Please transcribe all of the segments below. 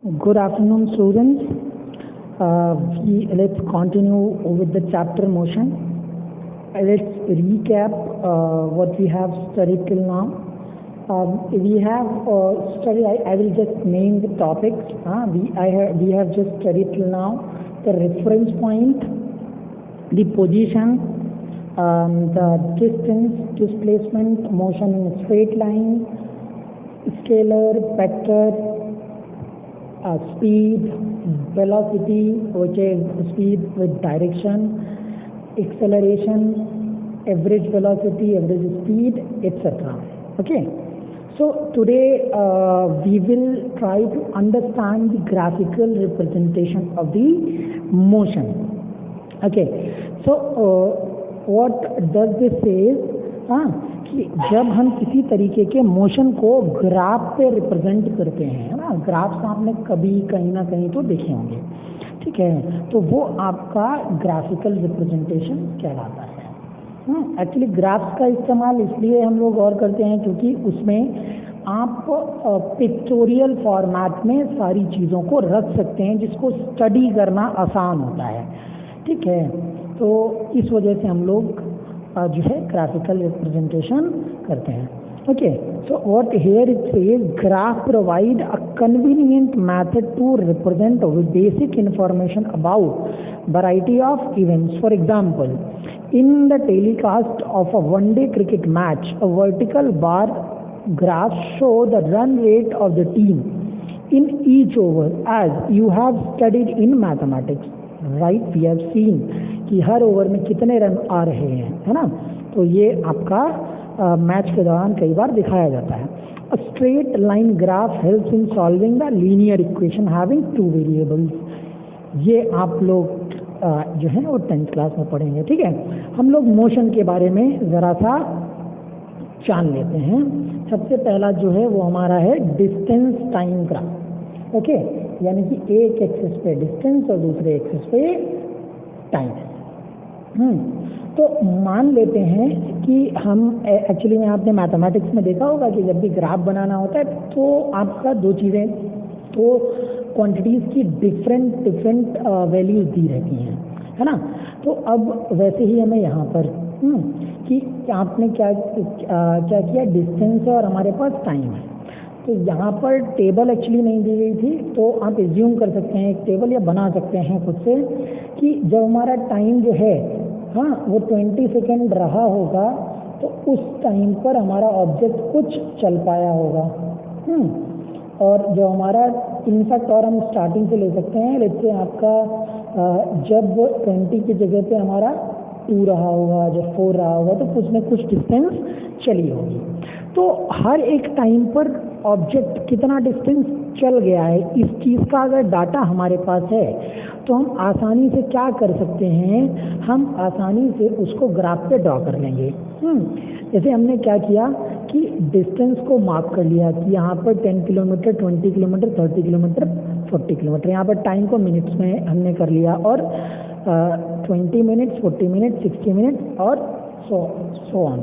Good afternoon, students. Let's continue with the chapter motion. Let's recap what we have studied till now. We have studied. I will just name the topics. We have just studied till now the reference point, the position, the distance, displacement, motion in a straight line, scalar, vector. Speed, velocity, which is speed with direction, acceleration, average velocity, average speed, etc. Okay. So today we will try to understand the graphical representation of the motion. Okay. So what does this say? कि जब हम किसी तरीके के motion को graph पे represent करते हैं ना, ग्राफ्स आपने कभी कहीं ना कहीं तो देखे होंगे, ठीक है, तो वो आपका ग्राफिकल रिप्रेजेंटेशन कहलाता है। एक्चुअली ग्राफ्स का इस्तेमाल इसलिए हम लोग और करते हैं क्योंकि उसमें आप पिक्टोरियल फॉर्मेट में सारी चीज़ों को रख सकते हैं जिसको स्टडी करना आसान होता है, ठीक है। तो इस वजह से हम लोग जो है ग्राफिकल रिप्रेजेंटेशन करते हैं। Okay, so what here it says, graph provide a convenient method to represent with basic information about variety of events. For example, in the telecast of a one day cricket match, a vertical bar graph show the run rate of the team in each over as you have studied in mathematics, right. We have seen कि हर over में कितने run आ रहे हैं, है ना। तो ये आपका मैच के दौरान कई बार दिखाया जाता है। A straight line graph helps in solving the linear equation having two variables. ये आप लोग जो है वो 10th क्लास में पढ़ेंगे, ठीक है। हम लोग मोशन के बारे में ज़रा सा जान लेते हैं। सबसे पहला जो है वो हमारा है डिस्टेंस टाइम ग्राफ। ओके, यानी कि एक एक्सिस पे डिस्टेंस और दूसरे एक्सिस पे टाइम। तो मान लेते हैं कि हम एक्चुअली में आपने मैथमेटिक्स में देखा होगा कि जब भी ग्राफ बनाना होता है तो आपका दो चीज़ें, तो क्वांटिटीज़ की डिफरेंट वैल्यूज दी रहती हैं, है ना। तो अब वैसे ही हमें यहाँ पर कि आपने क्या किया, डिस्टेंस और हमारे पास टाइम है। तो यहाँ पर टेबल एक्चुअली नहीं दी गई थी, तो आप एज्यूम कर सकते हैं एक टेबल या बना सकते हैं खुद से कि जब हमारा टाइम जो है वो 20 सेकेंड रहा होगा तो उस टाइम पर हमारा ऑब्जेक्ट कुछ चल पाया होगा। और जो हमारा इनफैक्ट और हम स्टार्टिंग से ले सकते हैं, लेट्स से आपका जब 20 की जगह पे हमारा 2 रहा होगा, जब 4 रहा होगा तो कुछ न कुछ डिस्टेंस चली होगी। तो हर एक टाइम पर ऑब्जेक्ट कितना डिस्टेंस चल गया है, इस चीज़ का अगर डाटा हमारे पास है तो हम आसानी से क्या कर सकते हैं, हम आसानी से उसको ग्राफ पे ड्रॉ कर लेंगे। जैसे हमने क्या किया कि डिस्टेंस को मार्क कर लिया कि यहाँ पर 10 किलोमीटर, 20 किलोमीटर, 30 किलोमीटर, 40 किलोमीटर। यहाँ पर टाइम को मिनट्स में हमने कर लिया और 20 मिनट्स, 40 मिनट्स, 60 मिनट्स और सो ऑन।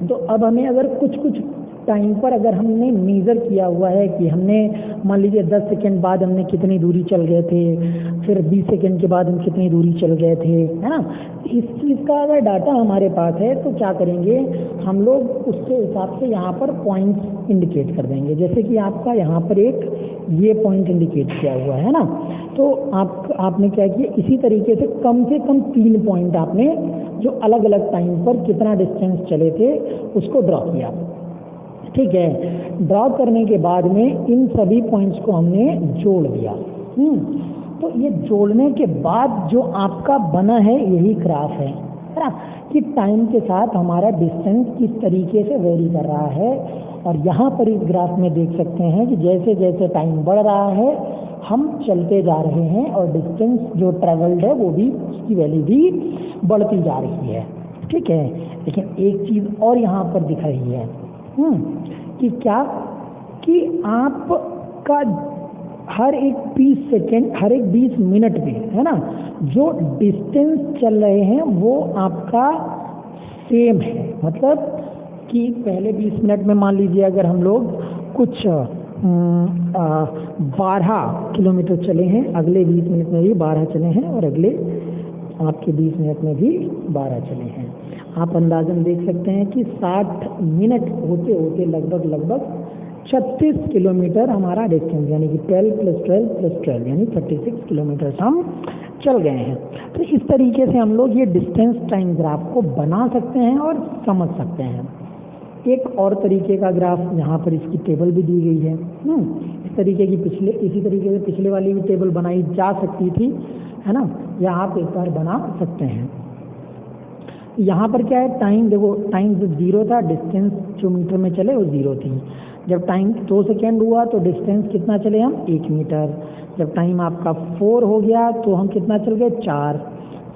तो अब हमें अगर कुछ टाइम पर अगर हमने मेज़र किया हुआ है कि हमने मान लीजिए 10 सेकेंड बाद हमने कितनी दूरी चल गए थे, फिर 20 सेकेंड के बाद हम कितनी दूरी चल गए थे, है ना। इस चीज़ का अगर डाटा हमारे पास है तो क्या करेंगे हम लोग, उसके हिसाब से यहाँ पर पॉइंट्स इंडिकेट कर देंगे। जैसे कि आपका यहाँ पर एक ये पॉइंट इंडिकेट किया हुआ है ना, तो आपने क्या किया, इसी तरीके से कम 3 पॉइंट आपने जो अलग अलग टाइम पर कितना डिस्टेंस चले थे उसको ड्रॉ किया, ठीक है। ड्रॉ करने के बाद में इन सभी पॉइंट्स को हमने जोड़ दिया। तो ये जोड़ने के बाद जो आपका बना है यही ग्राफ है ना, कि टाइम के साथ हमारा डिस्टेंस किस तरीके से वेरी कर रहा है। और यहाँ पर इस ग्राफ में देख सकते हैं कि जैसे जैसे टाइम बढ़ रहा है हम चलते जा रहे हैं और डिस्टेंस जो ट्रेवल्ड है वो भी, उसकी वैल्यू भी बढ़ती जा रही है, ठीक है। लेकिन एक चीज़ और यहाँ पर दिख रही है कि क्या, कि आपका हर एक 20 सेकेंड, हर एक 20 मिनट में, है ना, जो डिस्टेंस चल रहे हैं वो आपका सेम है। मतलब कि पहले 20 मिनट में मान लीजिए अगर हम लोग कुछ 12 किलोमीटर चले हैं, अगले 20 मिनट में भी 12 चले हैं और अगले आपके 20 मिनट में भी 12 चले हैं। आप अंदाजन देख सकते हैं कि 60 मिनट होते होते लगभग 36 किलोमीटर हमारा डिस्टेंस, यानी कि 12 + 12 + 12 यानी 36 किलोमीटर हम चल गए हैं। तो इस तरीके से हम लोग ये डिस्टेंस टाइम ग्राफ को बना सकते हैं और समझ सकते हैं। एक और तरीके का ग्राफ यहाँ पर इसकी टेबल भी दी गई है। इस तरीके की इसी तरीके से पिछले वाली भी टेबल बनाई जा सकती थी, है ना, या आप एक बार बना सकते हैं। यहाँ पर क्या है, टाइम देखो, टाइम जो 0 था, डिस्टेंस जो मीटर में चले वो 0 थी। जब टाइम 2 सेकेंड हुआ तो डिस्टेंस कितना चले हम, 1 मीटर। जब टाइम आपका 4 हो गया तो हम कितना चल गए, 4।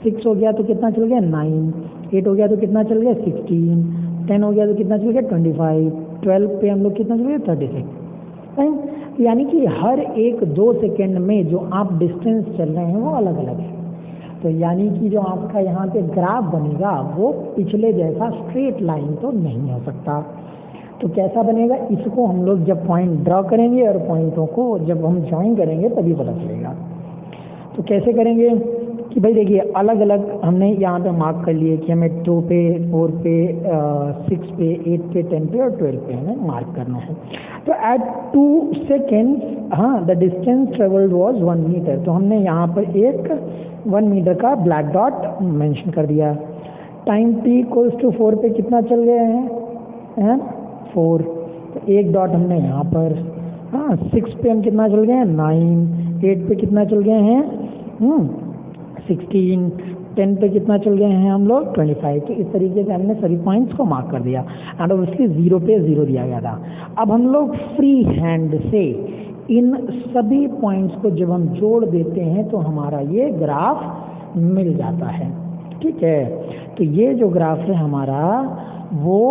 6 हो गया तो कितना चल गया, 9। 8 हो गया तो कितना चल गया, 16। 10 हो गया तो कितना चल गया, 25। 12 पे हम लोग कितना चल गया, 36 टाइम। यानी कि हर एक 2 सेकेंड में जो आप डिस्टेंस चल रहे हैं वो अलग अलग है। तो यानी कि जो आपका यहाँ पे ग्राफ बनेगा वो पिछले जैसा स्ट्रेट लाइन तो नहीं हो सकता। तो कैसा बनेगा, इसको हम लोग जब पॉइंट ड्रॉ करेंगे और पॉइंटों को जब हम ज्वाइन करेंगे तभी पता चलेगा। तो कैसे करेंगे कि भाई देखिए, अलग अलग हमने यहाँ पे मार्क कर लिए कि हमें 2 पे, 4 पे, 6 पे, 8 पे, 10 पे और 12 पे हमें मार्क करना है। तो एट 2 सेकेंड्स, हाँ, the distance travelled was 1 metre. तो हमने यहाँ पर एक 1 मीटर का ब्लैक डॉट मेंशन कर दिया। टाइम t = 4 पे कितना चल गए हैं, 4। तो एक डॉट हमने यहाँ पर, हाँ, 6 पे हम कितना चल गए हैं, 9। 8 पे कितना चल गए हैं, 16। 10 पे कितना चल गए हैं हम लोग, 25। तो इस तरीके से हमने सभी पॉइंट्स को मार्क कर दिया एंड ऑब्वियसली 0 पे 0 दिया गया था। अब हम लोग फ्री हैंड से इन सभी पॉइंट्स को जब हम जोड़ देते हैं तो हमारा ये ग्राफ मिल जाता है। ठीक है, तो ये जो ग्राफ है हमारा वो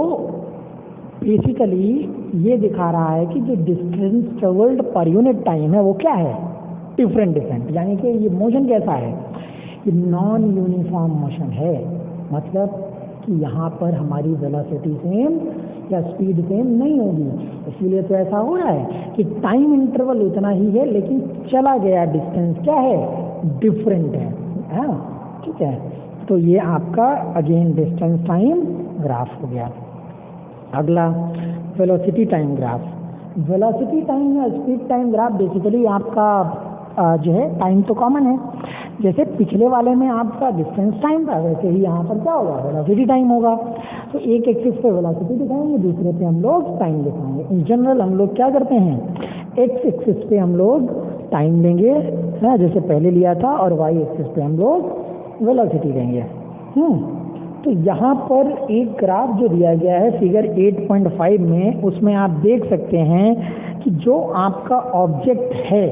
बेसिकली ये दिखा रहा है कि जो distance travelled per unit time है वो क्या है, डिफरेंट, यानी कि ये मोशन कैसा है, ये नॉन यूनिफॉर्म मोशन है। मतलब कि यहाँ पर हमारी वेलोसिटी सेम या स्पीड सेम नहीं होगी, इसीलिए तो ऐसा हो रहा है कि टाइम इंटरवल उतना ही है लेकिन चला गया डिस्टेंस क्या है, डिफरेंट है। हाँ, ठीक है, तो ये आपका अगेन डिस्टेंस टाइम ग्राफ हो गया। अगला velocity time graph. Velocity time या स्पीड टाइम ग्राफ बेसिकली आपका जो है टाइम तो कॉमन है, जैसे पिछले वाले में आपका डिस्टेंस टाइम था वैसे ही यहाँ पर क्या होगा, वेलोसिटी टाइम होगा। तो एक एक्सिस पे वेलोसिटी दिखाएंगे, दूसरे पे हम लोग टाइम दिखाएंगे। इन जनरल हम लोग क्या करते हैं, एक्स एक्सिस पे हम लोग टाइम लेंगे, है जैसे पहले लिया था, और वाई एक्सिस पे हम लोग वेलोसिटी लेंगे। तो यहाँ पर एक ग्राफ जो दिया गया है फिगर 8.5 में, उसमें आप देख सकते हैं कि जो आपका ऑब्जेक्ट है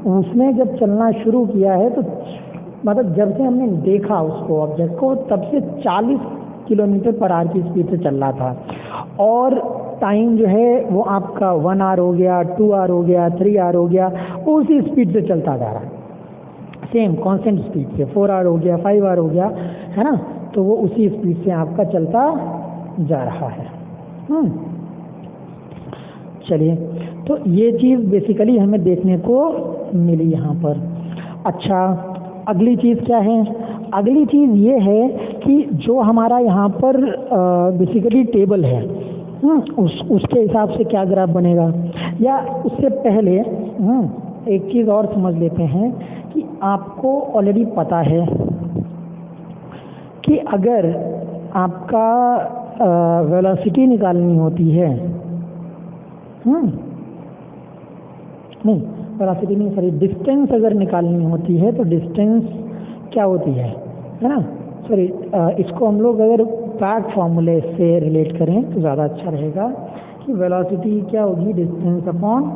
उसने जब चलना शुरू किया है तो मतलब जब से हमने देखा उसको ऑब्जेक्ट को तब से 40 किलोमीटर/आवर की स्पीड से चल रहा था, और टाइम जो है वो आपका 1 आवर हो गया, 2 आवर हो गया, 3 आवर हो गया, उसी स्पीड से चलता जा रहा है, सेम कांस्टेंट स्पीड से। 4 आवर हो गया, 5 आवर हो गया, है ना, तो वो उसी स्पीड से आपका चलता जा रहा है। चलिए, तो ये चीज़ बेसिकली हमें देखने को मिली यहाँ पर। अच्छा, अगली चीज़ क्या है, अगली चीज़ ये है कि जो हमारा यहाँ पर बेसिकली टेबल है, उसके हिसाब से क्या ग्राफ बनेगा, या उससे पहले एक चीज़ और समझ लेते हैं कि आपको ऑलरेडी पता है कि अगर आपका वेलोसिटी निकालनी होती है, नहीं वेलोसिटी नहीं, सॉरी, डिस्टेंस अगर निकालनी होती है तो डिस्टेंस क्या होती है ना, सॉरी, इसको हम लोग अगर बैक फॉर्मूले से रिलेट करें तो ज़्यादा अच्छा रहेगा कि वेलोसिटी क्या होगी, डिस्टेंस अपॉन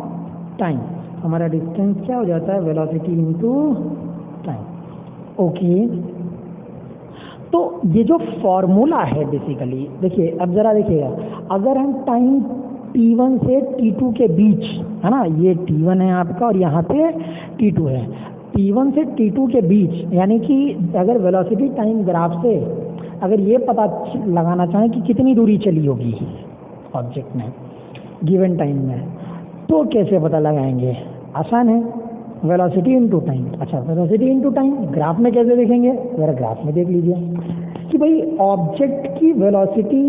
टाइम। हमारा डिस्टेंस क्या हो जाता है, वेलोसिटी इनटू टाइम। ओके, तो ये जो फॉर्मूला है बेसिकली, देखिए अब ज़रा देखिएगा, अगर हम टाइम t1 से t2 के बीच, है ना, ये t1 है आपका और यहाँ पे t2 है, t1 से t2 के बीच, यानी कि अगर वेलोसिटी टाइम ग्राफ से अगर ये पता लगाना चाहें कि कितनी दूरी चली होगी ऑब्जेक्ट ने गिवन टाइम में, तो कैसे पता लगाएंगे? आसान है, वेलोसिटी इनटू टाइम। अच्छा, वेलोसिटी इनटू टाइम ग्राफ में कैसे देखेंगे? जरा ग्राफ में देख लीजिए कि भाई ऑब्जेक्ट की वेलोसिटी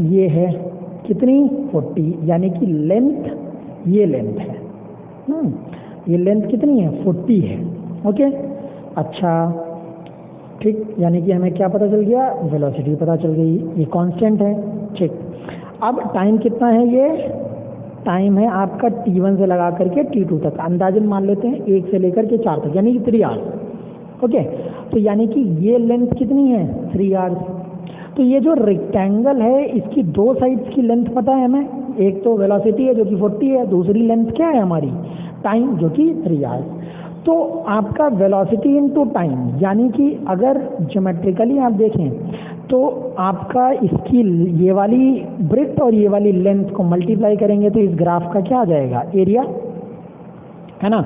ये है कितनी, 40, यानी कि लेंथ, ये लेंथ है, ये लेंथ कितनी है, 40 है। ओके, अच्छा ठीक, यानी कि हमें क्या पता चल गया, वेलोसिटी पता चल गई, ये कांस्टेंट है। ठीक, अब टाइम कितना है, ये टाइम है आपका t1 से लगा करके t2 तक, अंदाजन मान लेते हैं 1 से लेकर के 4 तक, यानी कि 3 आवर्स। ओके, तो यानी कि ये लेंथ कितनी है, 3 आवर्स। तो ये जो रेक्टेंगल है इसकी दो साइड्स की लेंथ पता है हमें, एक तो वेलोसिटी है जो कि 40 है, दूसरी लेंथ क्या है हमारी, टाइम, जो कि 3 आवर्स। तो आपका वेलोसिटी इनटू टाइम, यानी कि अगर ज्योमेट्रिकली आप देखें तो आपका इसकी ये वाली ब्रेड्थ और ये वाली लेंथ को मल्टीप्लाई करेंगे तो इस ग्राफ का क्या आ जाएगा, एरिया, है ना।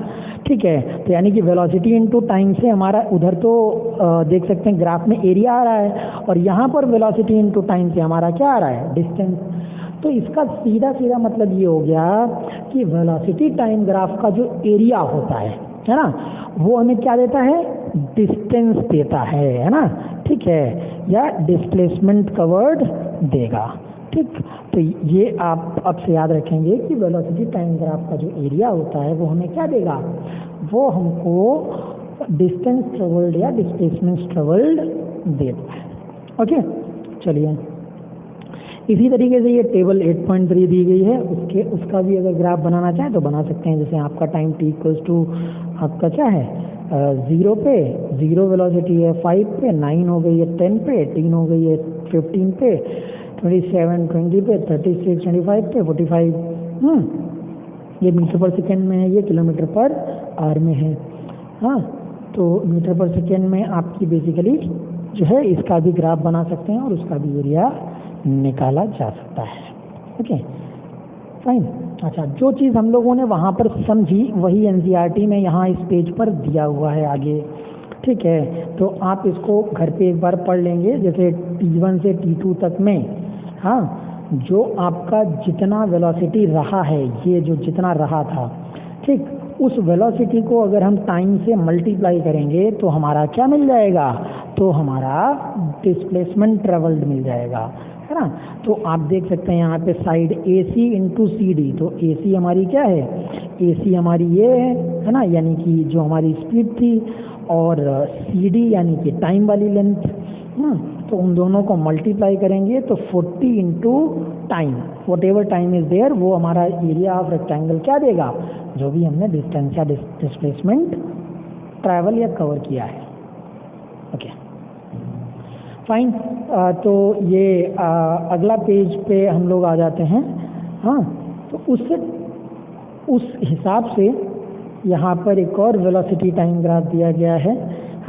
ठीक है, तो यानी कि वेलोसिटी इनटू टाइम से हमारा उधर तो देख सकते हैं ग्राफ में एरिया आ रहा है, और यहाँ पर वेलोसिटी इनटू टाइम से हमारा क्या आ रहा है, डिस्टेंस। तो इसका सीधा सीधा मतलब ये हो गया कि वेलोसिटी टाइम ग्राफ का जो एरिया होता है ना, वो हमें क्या देता है, डिस्टेंस देता है ना। ठीक है, या डिस्प्लेसमेंट कवर्ड देगा। ठीक, तो ये आप अब से याद रखेंगे कि वेलोसिटी टाइम ग्राफ का जो एरिया होता है वो हमें क्या देगा, वो हमको डिस्टेंस ट्रेवल्ड या डिस्प्लेसमेंट ट्रेवल्ड देता है। ओके, चलिए इसी तरीके से ये टेबल 8.3 दी गई है, उसका भी अगर ग्राफ बनाना चाहें तो बना सकते हैं। जैसे आपका टाइम t इक्वल्स टू आपका क्या है, 0 पे, 0 वेलोसिटी है, 5 पे, 9 हो गई है, 10 पे, 18 हो गई है, 15 पे, 27, 20 पे, 36, 25 पे, 45। ये मीटर पर सेकेंड में है, ये किलोमीटर पर आवर में है। हाँ, तो मीटर पर सेकेंड में आपकी बेसिकली जो है इसका भी ग्राफ बना सकते हैं और उसका भी एरिया निकाला जा सकता है। Okay fine. अच्छा, जो चीज़ हम लोगों ने वहाँ पर समझी वही एनसीईआरटी में यहाँ इस पेज पर दिया हुआ है आगे। ठीक है, तो आप इसको घर पे एक बार पढ़ लेंगे। जैसे t1 से t2 तक में, हाँ, जो आपका जितना वेलोसिटी रहा है, ये जो जितना रहा था, ठीक, उस वेलोसिटी को अगर हम टाइम से मल्टीप्लाई करेंगे तो हमारा क्या मिल जाएगा, तो हमारा डिस्प्लेसमेंट ट्रेवल्ड मिल जाएगा, है ना। तो आप देख सकते हैं यहाँ पे साइड AC इंटू CD, तो AC हमारी क्या है, AC हमारी ये है ना, यानी कि जो हमारी स्पीड थी, और CD यानी कि टाइम वाली लेंथ। तो उन दोनों को मल्टीप्लाई करेंगे तो 40 into time, whatever time is there, वो हमारा एरिया ऑफ रेक्टेंगल क्या देगा, जो भी हमने डिस्टेंस या डिस्प्लेसमेंट ट्रैवल या कवर किया है। Okay fine. तो ये अगला पेज पे हम लोग आ जाते हैं। हाँ, तो उस हिसाब से यहाँ पर एक और वेलोसिटी टाइम ग्राफ दिया गया है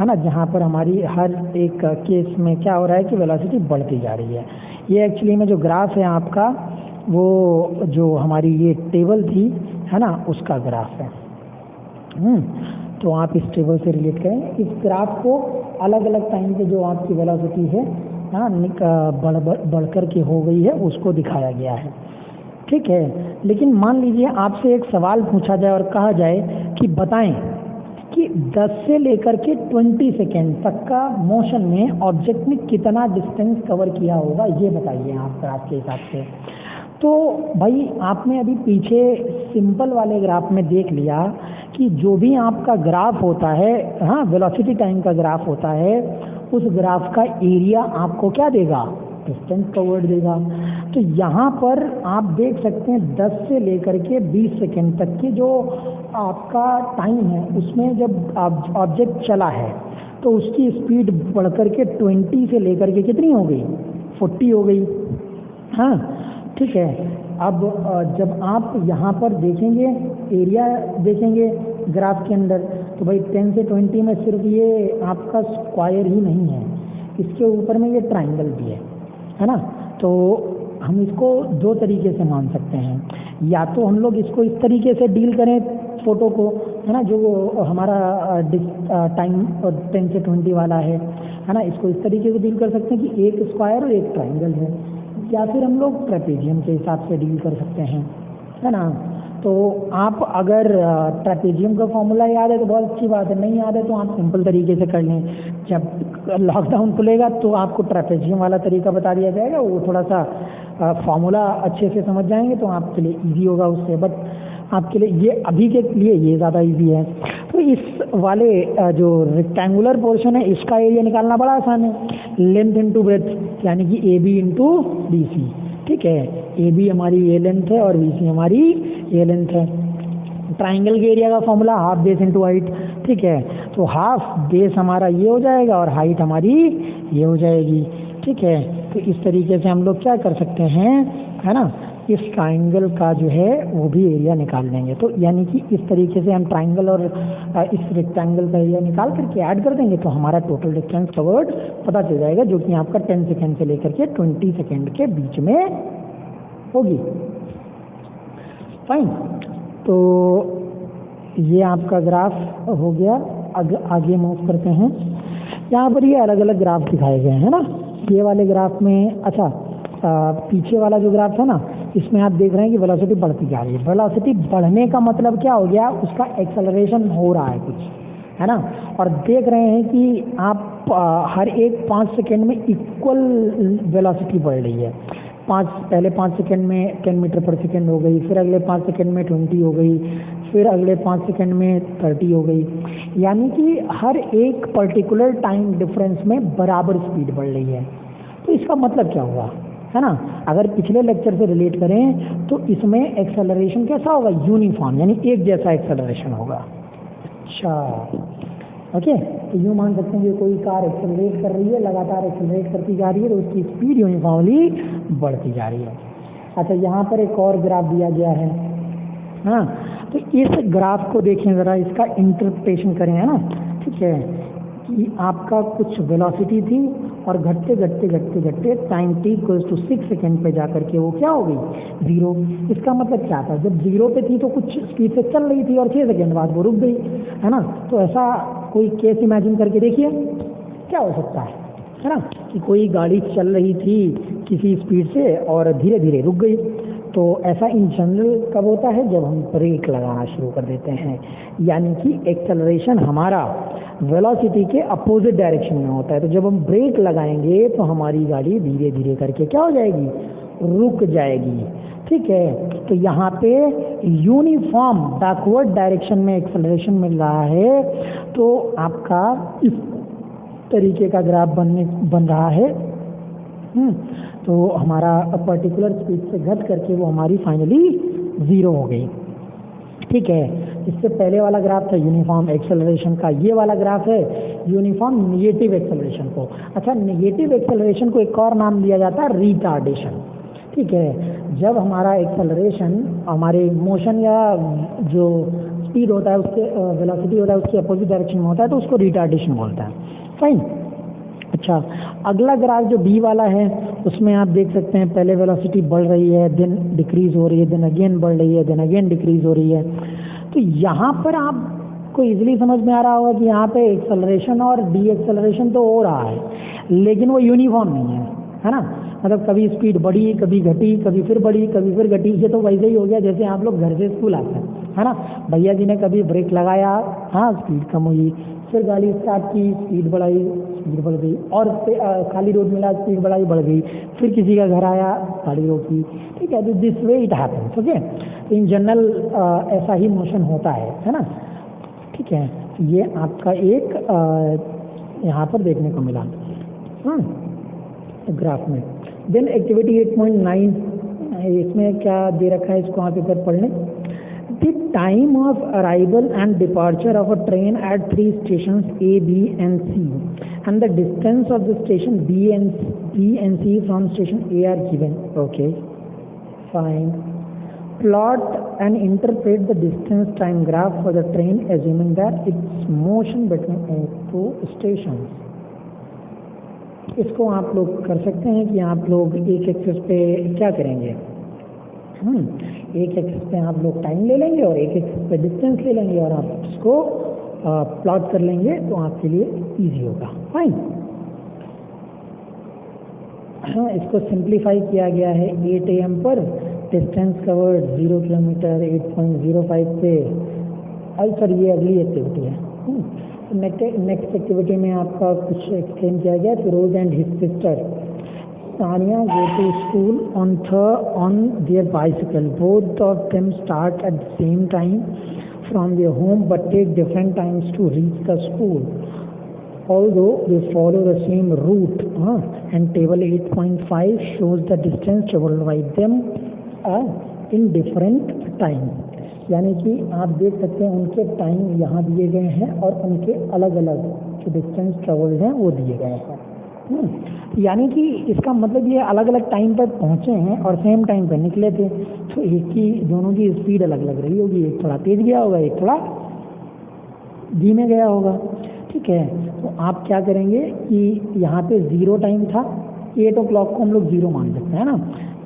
ना, जहाँ पर हमारी हर एक केस में क्या हो रहा है कि वेलोसिटी बढ़ती जा रही है। ये एक्चुअली में जो ग्राफ है आपका, वो जो हमारी ये टेबल थी, है ना, उसका ग्राफ है। तो आप इस टेबल से रिलेट करें। इस ग्राफ को अलग अलग टाइम पे जो आपकी वेलोसिटी है, हाँ, बढ़ कर के हो गई है, उसको दिखाया गया है। ठीक है, लेकिन मान लीजिए आपसे एक सवाल पूछा जाए और कहा जाए कि बताएं कि 10 से लेकर के 20 सेकेंड तक का मोशन में ऑब्जेक्ट ने कितना डिस्टेंस कवर किया होगा, ये बताइए आप ग्राफ के हिसाब से। तो भाई आपने अभी पीछे सिंपल वाले ग्राफ में देख लिया कि जो भी आपका ग्राफ होता है, हाँ, वेलोसिटी टाइम का ग्राफ होता है, उस ग्राफ का एरिया आपको क्या देगा, डिस्टेंस कवर्ड देगा। तो यहाँ पर आप देख सकते हैं 10 से लेकर के 20 सेकेंड तक की जो आपका टाइम है, उसमें जब ऑब्जेक्ट चला है तो उसकी स्पीड बढ़कर के 20 से लेकर के कितनी हो गई, 40 हो गई। हाँ, ठीक है। अब जब आप यहाँ पर देखेंगे, एरिया देखेंगे ग्राफ के अंदर, तो भाई 10 से 20 में सिर्फ ये आपका स्क्वायर ही नहीं है, इसके ऊपर में ये ट्राइंगल भी है ना। तो हम इसको दो तरीके से मान सकते हैं, या तो हम लोग इसको इस तरीके से डील करें फोटो को, है ना, जो हमारा टाइम 10 से 20 वाला है ना, इसको इस तरीके से डील कर सकते हैं कि एक स्क्वायर और एक ट्राइंगल है, या फिर हम लोग ट्रेपेजियम के हिसाब से डील कर सकते हैं, है ना। तो आप अगर ट्रेपेजियम का फॉर्मूला याद है तो बहुत अच्छी बात है, नहीं याद है तो आप सिंपल तरीके से कर लें। जब लॉकडाउन खुलेगा तो आपको ट्रेपेजियम वाला तरीका बता दिया जाएगा, वो थोड़ा सा फॉर्मूला अच्छे से समझ जाएंगे तो आपके लिए इजी होगा उससे। बट आपके लिए ये अभी के लिए ये ज़्यादा इजी है। तो इस वाले जो रेक्टेंगुलर पोर्शन है इसका एरिया निकालना बड़ा आसान है, लेंथ इंटू ब्रेथ, यानी कि A B into B C. ठीक है, ए बी हमारी ये लेंथ है और बी सी हमारी ये लेंथ है। ट्राइंगल के एरिया का formula half base into height. ठीक है, तो हाफ बेस हमारा ये हो जाएगा और हाइट हमारी ये हो जाएगी। ठीक है, तो इस तरीके से हम लोग क्या कर सकते हैं, है ना, इस ट्राइंगल का जो है वो भी एरिया निकाल लेंगे। तो यानी कि इस तरीके से हम ट्राइंगल और इस रेक्टेंगल का एरिया निकाल करके ऐड कर देंगे तो हमारा टोटल डिस्टेंस कवर्ड पता चल जाएगा, जो कि आपका 10 सेकेंड से लेकर के 20 सेकेंड के बीच में होगी। फाइन, तो ये आपका ग्राफ हो गया। आगे मूव करते हैं। यहाँ पर ये अलग अलग ग्राफ दिखाए गए हैं ना। ये वाले ग्राफ में अच्छा पीछे वाला जो ग्राफ है ना, इसमें आप देख रहे हैं कि वेलोसिटी बढ़ती जा रही है। वेलोसिटी बढ़ने का मतलब क्या हो गया, उसका एक्सेलरेशन हो रहा है कुछ, है ना। और देख रहे हैं कि आप हर एक 5 सेकेंड में इक्वल वेलोसिटी बढ़ रही है। पहले 5 सेकेंड में 10 मीटर पर सेकेंड हो गई, फिर अगले 5 सेकेंड में 20 हो गई, फिर अगले 5 सेकेंड में 30 हो गई। यानी कि हर एक पर्टिकुलर टाइम डिफरेंस में बराबर स्पीड बढ़ रही है। तो इसका मतलब क्या हुआ, है ना। अगर पिछले लेक्चर से रिलेट करें तो इसमें एक्सेलरेशन कैसा होगा, यूनिफॉर्म, यानी एक जैसा एक्सेलरेशन होगा। अच्छा, ओके, तो यूँ मान सकते हैं कि कोई कार एक्सेलरेट कर रही है, लगातार एक्सेलरेट करती जा रही है तो उसकी स्पीड यूनिफॉर्मली बढ़ती जा रही है। अच्छा, यहाँ पर एक और ग्राफ दिया गया है, हाँ, तो इस ग्राफ को देखें ज़रा, इसका इंटरप्रिटेशन करें, है ना। ठीक है, कि आपका कुछ वेलोसिटी थी और घटते घटते घटते घटते time t equals to 6 second पे जा करके वो क्या हो गई, 0। इसका मतलब क्या था, जब 0 पे थी तो कुछ स्पीड से चल रही थी और 6 सेकेंड बाद वो रुक गई, है ना। तो ऐसा कोई केस इमेजिन करके देखिए क्या हो सकता है ना, कि कोई गाड़ी चल रही थी किसी स्पीड से और धीरे धीरे रुक गई। तो ऐसा इन जनरल कब होता है, जब हम ब्रेक लगाना शुरू कर देते हैं, यानी कि एक्सेलरेशन हमारा वेलोसिटी के अपोजिट डायरेक्शन में होता है। तो जब हम ब्रेक लगाएंगे तो हमारी गाड़ी धीरे धीरे करके क्या हो जाएगी, रुक जाएगी। ठीक है, तो यहाँ पे यूनिफॉर्म बैकवर्ड डायरेक्शन में एक्सेलरेशन मिल रहा है, तो आपका इस तरीके का ग्राफ बन रहा है। तो हमारा पर्टिकुलर स्पीड से घट करके वो हमारी फाइनली 0 हो गई। ठीक है, इससे पहले वाला ग्राफ था यूनिफॉर्म एक्सेलरेशन का, ये वाला ग्राफ है यूनिफॉर्म निगेटिव एक्सेलरेशन को। अच्छा, निगेटिव एक्सेलरेशन को एक और नाम दिया जाता है रिटार्डेशन। ठीक है, जब हमारा एक्सेलरेशन हमारे मोशन या जो स्पीड होता है उसके वेलोसिटी होता है उसके अपोजिट डायरेक्शन में होता है तो उसको रिटार्डेशन बोलता है। फाइन। अच्छा, अगला ग्राफ जो बी वाला है उसमें आप देख सकते हैं पहले वेलोसिटी बढ़ रही है, देन डिक्रीज हो रही है, देन अगेन बढ़ रही है, देन अगेन डिक्रीज हो रही है। तो यहाँ पर आपको इजीली समझ में आ रहा होगा कि यहाँ पे एक्सेलरेशन और डी एक्सेलरेशन तो हो रहा है लेकिन वो यूनिफॉर्म नहीं है ना। मतलब कभी स्पीड बढ़ी, कभी घटी, कभी फिर बढ़ी, कभी फिर घटी। ये तो वैसे ही हो गया जैसे आप लोग घर से स्कूल आते हैं, है ना। भैया जी ने कभी ब्रेक लगाया, हाँ स्पीड कम हुई, फिर गाड़ी स्टार्ट की, स्पीड बढ़ाई, स्पीड बढ़ गई, और खाली रोड मिला, स्पीड बढ़ाई, बढ़ गई, फिर किसी का घर आया, गाड़ी रोकी। ठीक है, तो this way it happens. Okay, in general ऐसा ही मोशन होता है ना। ठीक है, ये आपका एक यहाँ पर देखने को मिला ग्राफ में। देन एक्टिविटी 8.9 इसमें क्या दे रखा है, इसको आप एक बार पढ़ लें। The time of arrival and departure of a train at 3 stations A, B and C and the distance of the station B and C from station A are given. Okay, fine. Plot and interpret the distance time graph for the train assuming that its motion between two stations. इसको आप लोग कर सकते हैं कि आप लोग एक एक्सिस पे क्या करेंगे, एक एक्सिस पे आप लोग टाइम ले लेंगे और एक एक्सिस पे डिस्टेंस ले लेंगे और आप इसको प्लॉट कर लेंगे तो आपके लिए इजी होगा। फाइन। हाँ, इसको सिंप्लीफाई किया गया है 8 AM पर डिस्टेंस कवर्ड 0 किलोमीटर 8.05 पे। सर ये अगली एक्टिविटी है। नेक्स्ट एक्टिविटी में आपका कुछ एक्सप्लेन किया गया। Firoz and his sister Tanya go to school on their bicycle. Both of them start at the same time from their home but take different times to reach the school. Although they follow the same route, and table 8.5 shows the distance traveled by them in different time. यानी कि आप देख सकते हैं उनके time यहाँ दिए गए हैं और उनके अलग अलग जो डिस्टेंस ट्रेवल्ड हैं वो दिए गए हैं। यानी कि इसका मतलब ये अलग अलग टाइम पर पहुँचे हैं और सेम टाइम पर निकले थे, तो एक की दोनों की स्पीड अलग अलग रही होगी। एक थोड़ा तेज गया होगा, एक थोड़ा धीमे गया होगा। ठीक है, तो आप क्या करेंगे कि यहाँ पे 0 टाइम था, 8 o'clock को हम लोग 0 मान सकते हैं ना।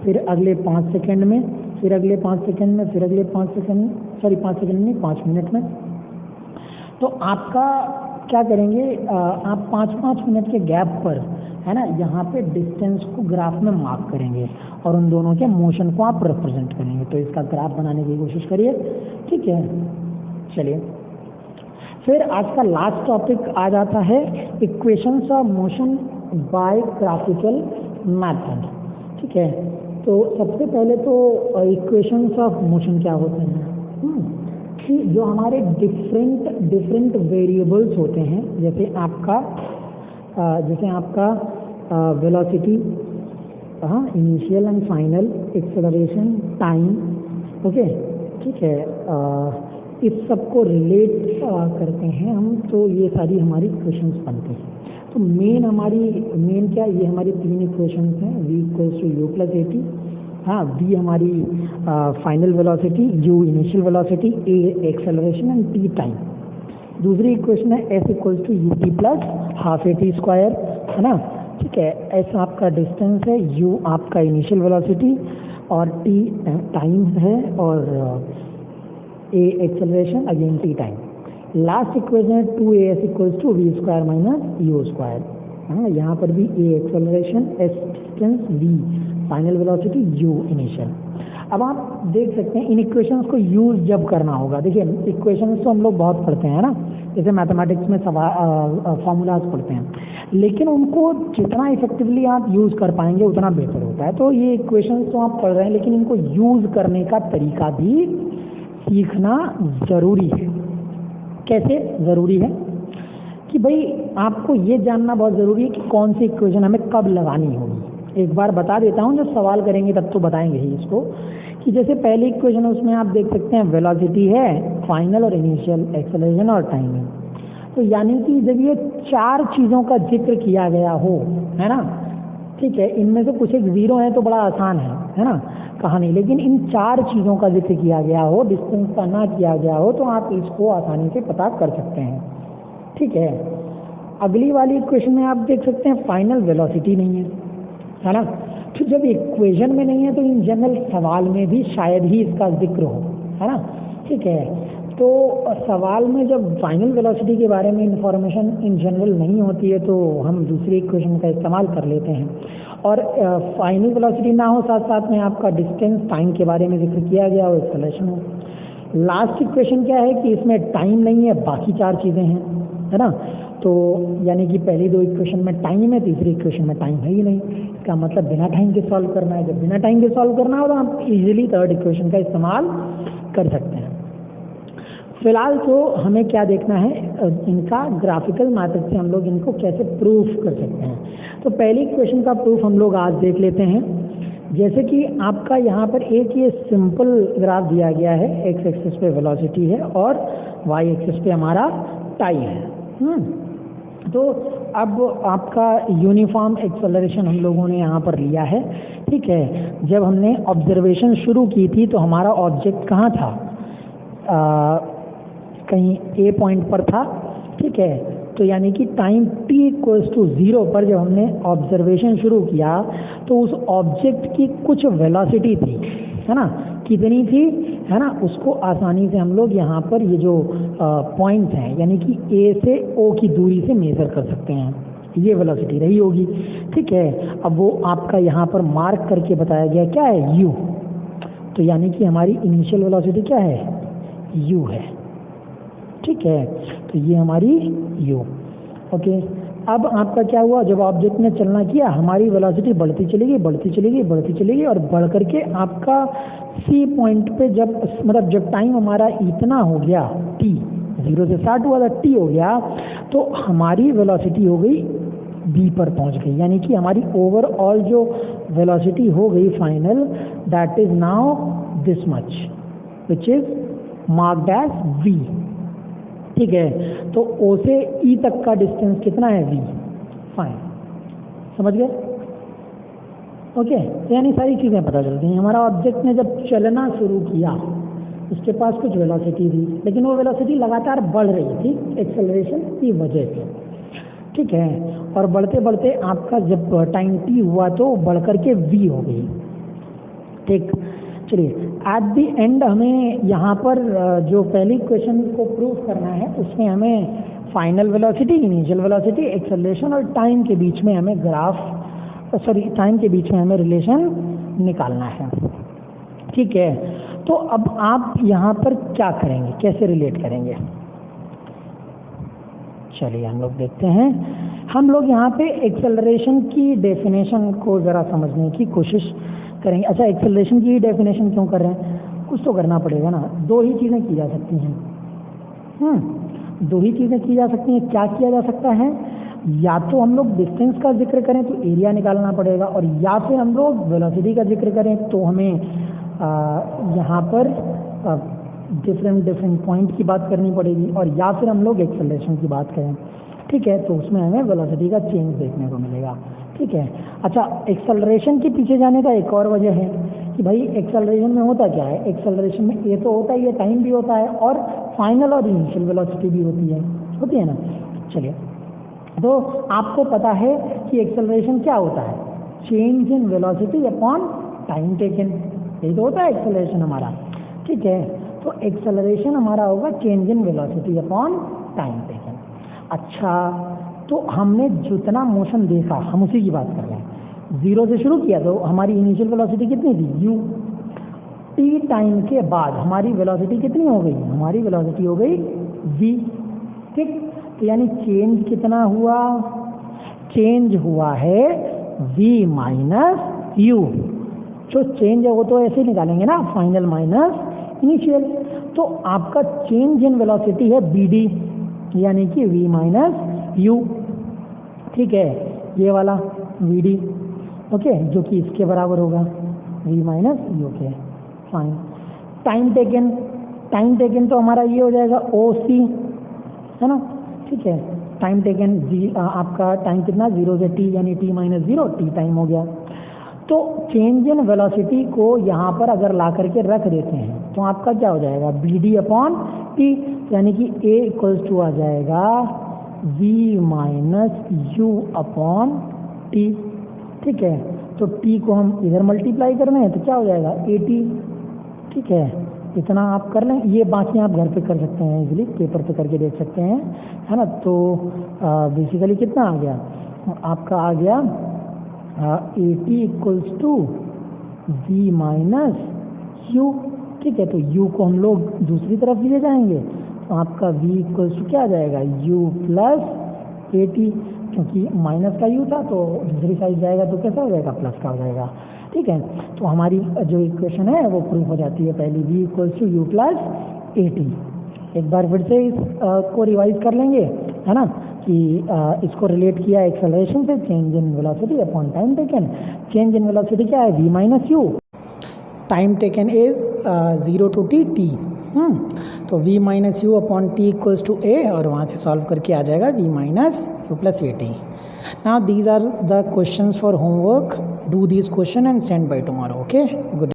फिर अगले 5 सेकेंड में, फिर अगले 5 सेकेंड में, फिर अगले 5 सेकेंड, सॉरी 5 सेकेंड नहीं 5 मिनट में। तो आपका क्या करेंगे, आप 5-5 मिनट के गैप पर है ना यहाँ पे डिस्टेंस को ग्राफ में मार्क करेंगे और उन दोनों के मोशन को आप रिप्रेजेंट करेंगे। तो इसका ग्राफ बनाने की कोशिश करिए। ठीक है, चलिए फिर आज का लास्ट टॉपिक आ जाता है equations of motion by graphical method. ठीक है, तो सबसे पहले तो इक्वेशंस ऑफ मोशन क्या होते हैं कि जो हमारे डिफरेंट वेरिएबल्स होते हैं, जैसे आपका velocity, initial and final, acceleration, time. Okay, ठीक है, इस सब को रिलेट करते हैं हम, तो ये सारी हमारी इक्वेशंस बनती हैं। तो मेन क्या, ये हमारी 3 इक्वेशंस हैं। v equals to u plus AT, v हमारी final velocity, u initial velocity, a acceleration and t time. दूसरी इक्वेशन है s equals to ut plus half AT square, है ना। ठीक है, s आपका डिस्टेंस है, u आपका इनिशियल वेलोसिटी और t टाइम है और a acceleration again t time. Last equation है 2as equals to v square minus u square. यहाँ पर भी a acceleration, s distance, v final velocity, u initial. अब आप देख सकते हैं इन इक्वेशंस को यूज जब करना होगा, देखिए इक्वेशंस तो हम लोग बहुत पढ़ते हैं ना, जैसे मैथमेटिक्स में फॉर्मूलाज पढ़ते हैं, लेकिन उनको जितना इफेक्टिवली आप यूज़ कर पाएंगे उतना बेहतर होता है। तो ये इक्वेशंस तो आप पढ़ रहे हैं, लेकिन इनको यूज़ करने का तरीका भी सीखना ज़रूरी है। कैसे ज़रूरी है कि भाई आपको ये जानना बहुत ज़रूरी है कि कौन सी इक्वेशन हमें कब लगानी होगी। एक बार बता देता हूँ, जब सवाल करेंगे तब तो बताएंगे ही इसको, कि जैसे पहली इक्वेशन है उसमें आप देख सकते हैं वेलोसिटी है, फाइनल और इनिशियल, एक्सेलरेशन और टाइमिंग। तो यानी कि जब ये 4 चीज़ों का जिक्र किया गया हो, है ना, ठीक है, इनमें से कुछ एक 0 है तो बड़ा आसान है ना कहानी, लेकिन इन 4 चीज़ों का जिक्र किया गया हो, डिस्टेंस का ना किया गया हो, तो आप इसको आसानी से पता कर सकते हैं। ठीक है, अगली वाली इक्वेशन में आप देख सकते हैं फाइनल वेलोसिटी नहीं है ना। तो जब इक्वेशन में नहीं है तो इन जनरल सवाल में भी शायद ही इसका जिक्र हो, है ना। ठीक है, तो सवाल में जब फाइनल वेलोसिटी के बारे में इंफॉर्मेशन इन जनरल नहीं होती है तो हम दूसरी इक्वेशन का इस्तेमाल कर लेते हैं, और फाइनल वेलोसिटी ना हो, साथ साथ में आपका डिस्टेंस, टाइम के बारे में जिक्र किया गया हो, एक्सेलरेशन हो। लास्ट इक्वेशन क्या है कि इसमें टाइम नहीं है, बाकी 4 चीज़ें हैं, है ना। तो यानी कि पहली 2 इक्वेशन में टाइम है, तीसरी इक्वेशन में टाइम है ही नहीं। इसका मतलब बिना टाइम के सॉल्व करना है। जब बिना टाइम के सॉल्व करना हो तो आप इजीली 3rd इक्वेशन का इस्तेमाल कर सकते हैं। फिलहाल तो हमें क्या देखना है, इनका ग्राफिकल मेथड से हम लोग इनको कैसे प्रूफ कर सकते हैं। तो पहली इक्वेशन का प्रूफ हम लोग आज देख लेते हैं। जैसे कि आपका यहाँ पर एक ये सिंपल ग्राफ दिया गया है, एक्स एक्सिस पे वेलोसिटी है और वाई एक्सिस पे हमारा टाइम है। तो अब आपका यूनिफॉर्म एक्सेलरेशन हम लोगों ने यहाँ पर लिया है। ठीक है, जब हमने ऑब्जर्वेशन शुरू की थी तो हमारा ऑब्जेक्ट कहाँ था, कहीं ए पॉइंट पर था। ठीक है, तो यानी कि टाइम t इक्वल्स टू 0 पर जब हमने ऑब्जर्वेशन शुरू किया तो उस ऑब्जेक्ट की कुछ वेलोसिटी थी, है ना, कितनी थी, है ना, उसको आसानी से हम लोग यहाँ पर ये जो पॉइंट्स हैं यानी कि A से O की दूरी से मेज़र कर सकते हैं, ये वेलोसिटी रही होगी। ठीक है, अब वो आपका यहाँ पर मार्क करके बताया गया क्या है, U। तो यानी कि हमारी इनिशियल वेलोसिटी क्या है, u है, ठीक है। तो ये हमारी u, ओके। अब आपका क्या हुआ, जब ऑब्जेक्ट ने चलना किया हमारी वेलोसिटी बढ़ती चली गई बढ़ती चली गई बढ़ती चली गई और बढ़ करके आपका सी पॉइंट पे जब मतलब जब टाइम हमारा इतना हो गया t, 0 से स्टार्ट हुआ था, t हो गया, तो हमारी वेलोसिटी हो गई b पर पहुंच गई, यानी कि हमारी ओवरऑल जो वेलोसिटी हो गई final, that is now this much which is marked as v, ठीक है। तो O से E तक का डिस्टेंस कितना है, v, फाइन, समझ गए, ओके। यानी सारी चीज़ें पता चलती हैं। हमारा ऑब्जेक्ट ने जब चलना शुरू किया उसके पास कुछ वेलोसिटी थी, लेकिन वो वेलोसिटी लगातार बढ़ रही थी एक्सेलरेशन की वजह से, ठीक है। और बढ़ते बढ़ते आपका जब टाइम t हुआ तो बढ़ करके v हो गई, ठीक। चलिए एट द एंड हमें यहाँ पर जो पहली क्वेश्चन को प्रूव करना है उसमें हमें final velocity, initial velocity, acceleration और टाइम के बीच में हमें टाइम के बीच में हमें रिलेशन निकालना है, ठीक है। तो अब आप यहाँ पर क्या करेंगे, कैसे रिलेट करेंगे, चलिए हम लोग देखते हैं। हम लोग यहाँ पे एक्सेलरेशन की डेफिनेशन को ज़रा समझने की कोशिश करेंगे। अच्छा, एक्सेलरेशन की डेफिनेशन क्यों कर रहे हैं, कुछ तो करना पड़ेगा ना। दो ही चीज़ें की जा सकती हैं, दो ही चीज़ें की जा सकती हैं। क्या किया जा सकता है, या तो हम लोग डिस्टेंस का जिक्र करें तो एरिया निकालना पड़ेगा, और या फिर हम लोग वेलोसिटी का जिक्र करें तो हमें यहाँ पर डिफरेंट पॉइंट की बात करनी पड़ेगी, और या फिर हम लोग एक्सेलरेशन की बात करें, ठीक है, तो उसमें हमें वेलोसिटी का चेंज देखने को मिलेगा, ठीक है। अच्छा, एक्सेलरेशन के पीछे जाने का एक और वजह है कि भाई एक्सेलरेशन में होता क्या है, एक्सेलरेशन में ये तो होता ही है, टाइम भी होता है और फाइनल और इनिशियल वेलोसिटी भी होती है ना। चलिए, तो आपको पता है कि एक्सेलरेशन क्या होता है, change in velocity upon time taken, यही तो होता है एक्सेलरेशन हमारा, ठीक है। तो एक्सेलरेशन हमारा होगा change in velocity upon time taken. अच्छा, तो हमने जितना मोशन देखा हम उसी की बात कर रहे हैं। 0 से शुरू किया तो हमारी इनिशियल वेलोसिटी कितनी थी, u। t टाइम के बाद हमारी वेलोसिटी कितनी हो गई, हमारी वेलोसिटी हो गई v, ठीक। तो यानी चेंज कितना हुआ, चेंज हुआ है v माइनस u। जो चेंज है वो तो ऐसे ही निकालेंगे ना, फाइनल माइनस इनिशियल। तो आपका चेंज इन वेलोसिटी है bd, यानी कि v माइनस u, ठीक है, ये वाला vd, ओके, जो कि इसके बराबर होगा v माइनस u के, फाइन। टाइम टेकन तो हमारा ये हो जाएगा oc, है ना, ठीक है। टाइम टेकन आपका टाइम कितना, 0 से t, यानी t माइनस 0, t टाइम हो गया। तो चेंज इन वेलोसिटी को यहाँ पर अगर ला करके रख देते हैं तो आपका क्या हो जाएगा, bd अपॉन t, यानी कि a इक्वल्स टू आ जाएगा v minus u upon t, ठीक है। तो t को हम इधर मल्टीप्लाई कर रहे हैं तो क्या हो जाएगा, at, ठीक है। इतना आप कर लें, ये बाकी आप घर पे कर सकते हैं, इजीली पेपर पे करके देख सकते हैं, है ना। तो बेसिकली कितना आ गया आपका, आ गया at equals to v minus u, ठीक है। तो u को हम लोग दूसरी तरफ ले जाएंगे तो आपका v इक्वल्स टू क्या आ जाएगा, u प्लस at, क्योंकि माइनस का u था तो दूसरी साइड जाएगा तो कैसा हो जाएगा, प्लस का हो जाएगा, ठीक है। तो हमारी जो इक्वेशन है वो प्रूफ हो जाती है पहली, v equals to u plus at। एक बार फिर से इस को रिवाइज कर लेंगे, है ना, कि इसको रिलेट किया एक्सेलरेशन से, change in velocity upon time taken. Change in velocity क्या है, v minus u, time taken is 0 to t, तो v minus u upon t equals to a, और वहाँ से सॉल्व करके आ जाएगा v minus u plus at। Now these are the questions for homework, do this question and send by tomorrow, okay, good.